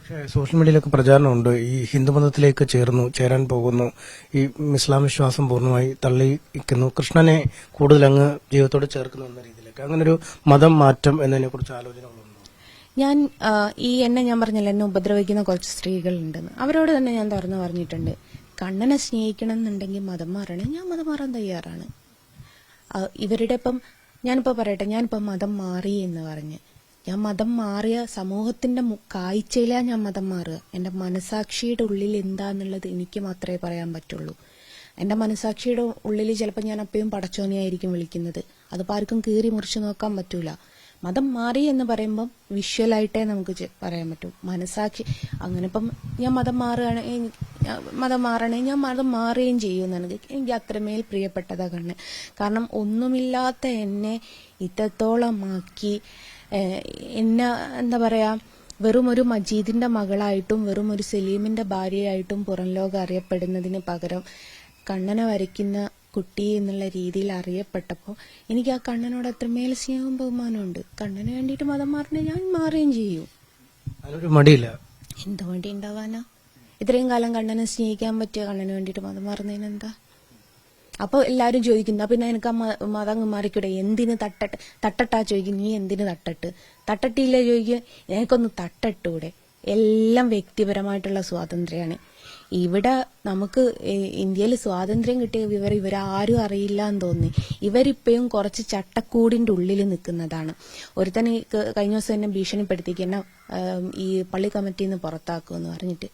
പക്ഷേ സോഷ്യൽ മീഡിയയിലൊക്കെ പ്രചാരണമുണ്ട്, ഈ ഹിന്ദുമതത്തിലേക്ക് ചേരാൻ പോകുന്നു, ഈ ഇസ്ലാം വിശ്വാസം പൂർണ്ണമായി തള്ളിക്കുന്നു, കൃഷ്ണനെ കൂടുതൽ അങ്ങ് ജീവിതത്തോട് ചേർക്കുന്നു എന്ന രീതിയിലേക്ക് അങ്ങനെ ഒരു മതം മാറ്റം എന്നതിനെ കുറിച്ച് ആലോചനകളുണ്ടോ? ഞാൻ ഞാൻ പറഞ്ഞില്ല, എന്നെ ഉപദ്രവിക്കുന്ന കുറച്ച് സ്ത്രീകളുണ്ടെന്ന്. അവരോട് തന്നെ ഞാൻ തുറന്നു പറഞ്ഞിട്ടുണ്ട്, കണ്ണനെ സ്നേഹിക്കണം എന്നുണ്ടെങ്കിൽ മതം മാറണേ, ഞാൻ മതം മാറാൻ തയ്യാറാണ്. ഇവരുടെ ഞാനിപ്പോ പറയട്ടെ, ഞാനിപ്പോ മതം മാറി എന്ന് പറഞ്ഞ് ഞാൻ മതം മാറിയ സമൂഹത്തിന്റെ കാഴ്ചയിലാണ് ഞാൻ മതം മാറുക. എന്റെ മനസാക്ഷിയുടെ ഉള്ളിൽ എന്താന്നുള്ളത് എനിക്ക് മാത്രമേ പറയാൻ പറ്റുള്ളൂ. എന്റെ മനസാക്ഷിയുടെ ഉള്ളിൽ ചിലപ്പോൾ ഞാൻ അപ്പയും പടച്ചോനെയായിരിക്കും വിളിക്കുന്നത്. അതിപ്പോ ആർക്കും കീറി മുറിച്ച് നോക്കാൻ പറ്റൂല. മതം മാറി എന്ന് പറയുമ്പം വിഷ്വലായിട്ടേ നമുക്ക് പറയാൻ പറ്റൂ. മനസാക്ഷി അങ്ങനെ ഇപ്പം ഞാൻ മതം മാറണേ ഞാൻ മതം മാറുകയും ചെയ്യും. എനിക്ക് അത്രമേൽ പ്രിയപ്പെട്ടതാ കണ്ണ്. കാരണം ഒന്നുമില്ലാത്ത എന്നെ ഇത്രത്തോളമാക്കി എന്നെ എന്താ പറയാ, വെറും ഒരു മജീദിന്റെ മകളായിട്ടും വെറും ഒരു സലീമിന്റെ ഭാര്യയായിട്ടും പുറം ലോകം അറിയപ്പെടുന്നതിന് പകരം കണ്ണനെ വരയ്ക്കുന്ന കുട്ടി എന്നുള്ള രീതിയിൽ അറിയപ്പെട്ടപ്പോൾ എനിക്ക് ആ കണ്ണനോട് അത്രമേൽ സ്നേഹവും ബഹുമാനമുണ്ട്. കണ്ണന് വേണ്ടിയിട്ട് മതം മാറണേ ഞാൻ മാറുകയും ചെയ്യും. അതിനൊരു മടിയില്ല. എന്ത് വേണ്ടി ഉണ്ടാവാനാ? ഇത്രയും കാലം കണ്ണനെ സ്നേഹിക്കാൻ പറ്റിയ കണ്ണന് വേണ്ടിയിട്ട് മതം മാറുന്നതിന് എന്താ? അപ്പോൾ എല്ലാവരും ചോദിക്കുന്നു, പിന്നെ എനിക്ക് ആ മതം മാറിക്കൂടെ, എന്തിന് തട്ടട്ടാ ചോദിക്കും. നീ എന്തിന് തട്ടട്ടില്ല ചോദിക്കുക, എനിക്കൊന്ന് തട്ടട്ടൂടെ. എല്ലാം വ്യക്തിപരമായിട്ടുള്ള സ്വാതന്ത്ര്യമാണ്. ഇവിടെ നമുക്ക് ഇന്ത്യയിൽ സ്വാതന്ത്ര്യം കിട്ടിയ വിവരം ഇവരാരും അറിയില്ല എന്ന് തോന്നി. ഇവരിപ്പോഴും കുറച്ച് ചട്ടക്കൂടിന്റെ ഉള്ളിൽ നിൽക്കുന്നതാണ്. ഒരുത്തന് കഴിഞ്ഞ ദിവസം എന്നെ ഭീഷണിപ്പെടുത്തിക്കുന്ന ഈ പള്ളി കമ്മിറ്റിന്ന് പുറത്താക്കുമെന്ന് പറഞ്ഞിട്ട്.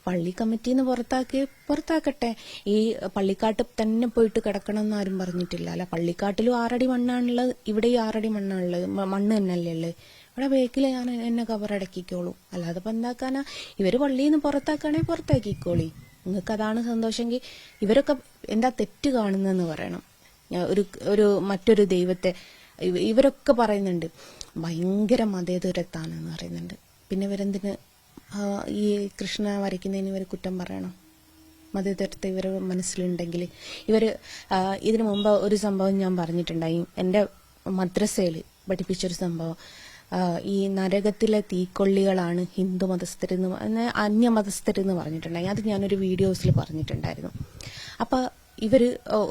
പള്ളി കമ്മിറ്റിന്ന് പുറത്താക്കട്ടെ, ഈ പള്ളിക്കാട്ട് തന്നെ പോയിട്ട് കിടക്കണം എന്ന് ആരും പറഞ്ഞിട്ടില്ല. അല്ല, പള്ളിക്കാട്ടിലും 6 അടി മണ്ണാണുള്ളത്, ഇവിടെയും 6 അടി മണ്ണാണുള്ളത്, മണ്ണ് തന്നെയല്ലേ ഉള്ളത്. ഇവിടെ ബേക്കിൽ ഞാൻ എന്നെ കബറടക്കിക്കോളൂ. അല്ലാതെ ഇപ്പൊ എന്താക്കാനാ? ഇവര് പള്ളിയിൽ നിന്ന് പുറത്താക്കാണെങ്കിൽ പുറത്താക്കിക്കോളി. നിങ്ങൾക്ക് അതാണ് സന്തോഷമെങ്കിൽ ഇവരൊക്കെ എന്താ തെറ്റ് കാണുന്നെന്ന് പറയണം. മറ്റൊരു ദൈവത്തെ ഇവരൊക്കെ പറയുന്നുണ്ട് ഭയങ്കര മതേതരത്താണെന്ന് പറയുന്നുണ്ട്. പിന്നെ ഇവരെന്തിന് ഈ കൃഷ്ണ വരയ്ക്കുന്നതിന് ഇവർ കുറ്റം പറയണം? മതേതരത്തെ ഇവർ മനസ്സിലുണ്ടെങ്കിൽ ഇതിനു മുമ്പ് ഒരു സംഭവം ഞാൻ പറഞ്ഞിട്ടുണ്ടായി. എൻ്റെ മദ്രസയിൽ പഠിപ്പിച്ചൊരു സംഭവം, ഈ നരകത്തിലെ തീക്കൊള്ളികളാണ് ഹിന്ദു മതസ്ഥരെന്ന് അന്യമതസ്ഥരെന്ന് പറഞ്ഞിട്ടുണ്ടായി. അത് ഞാനൊരു വീഡിയോസിൽ പറഞ്ഞിട്ടുണ്ടായിരുന്നു. അപ്പൊ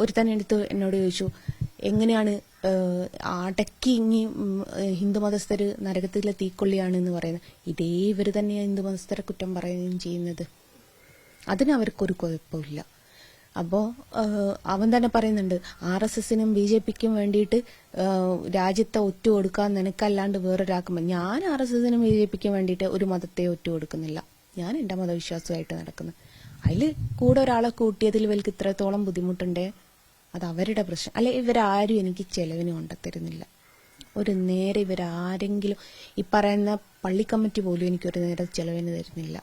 ഒരുത്തൻ എടുത്ത് എന്നോട് ചോദിച്ചു, എങ്ങനെയാണ് അടക്കി ഇങ്ങി ഹിന്ദു മതസ്ഥര് നരകത്തിലെ തീക്കൊള്ളിയാണ് എന്ന് പറയുന്നത്? ഇതേ ഇവർ തന്നെയാണ് ഹിന്ദു മതസ്ഥരെ കുറ്റം പറയുകയും ചെയ്യുന്നത്. അതിന് അവർക്കൊരു കുഴപ്പമില്ല. അപ്പോ അവൻ തന്നെ പറയുന്നുണ്ട്, RSSനും BJPക്കും വേണ്ടിയിട്ട് രാജ്യത്തെ ഒറ്റുകൊടുക്കാൻ നിനക്കല്ലാണ്ട് വേറൊരാക്കും. ഞാൻ RSSനും BJPക്കും വേണ്ടിയിട്ട് ഒരു മതത്തെ ഒറ്റുകൊടുക്കുന്നില്ല. ഞാൻ എന്റെ മതവിശ്വാസമായിട്ട് നടക്കുന്നു. അതിൽ കൂടെ ഒരാളെ കൂട്ടിയതിൽ ഇവർക്ക് ഇത്രത്തോളം ബുദ്ധിമുട്ടുണ്ടേ, അത് അവരുടെ പ്രശ്നം. അല്ലെ, ഇവരാരും എനിക്ക് ചെലവിന് കൊണ്ടുത്തരുന്നില്ല. ഒരു നേരെ ഇവരാരെങ്കിലും ഈ പറയുന്ന പള്ളി കമ്മിറ്റി പോലും എനിക്കൊരു നേരെ ചെലവിന് തരുന്നില്ല.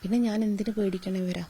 പിന്നെ ഞാൻ എന്തിനു പേടിക്കണം ഇവരാ?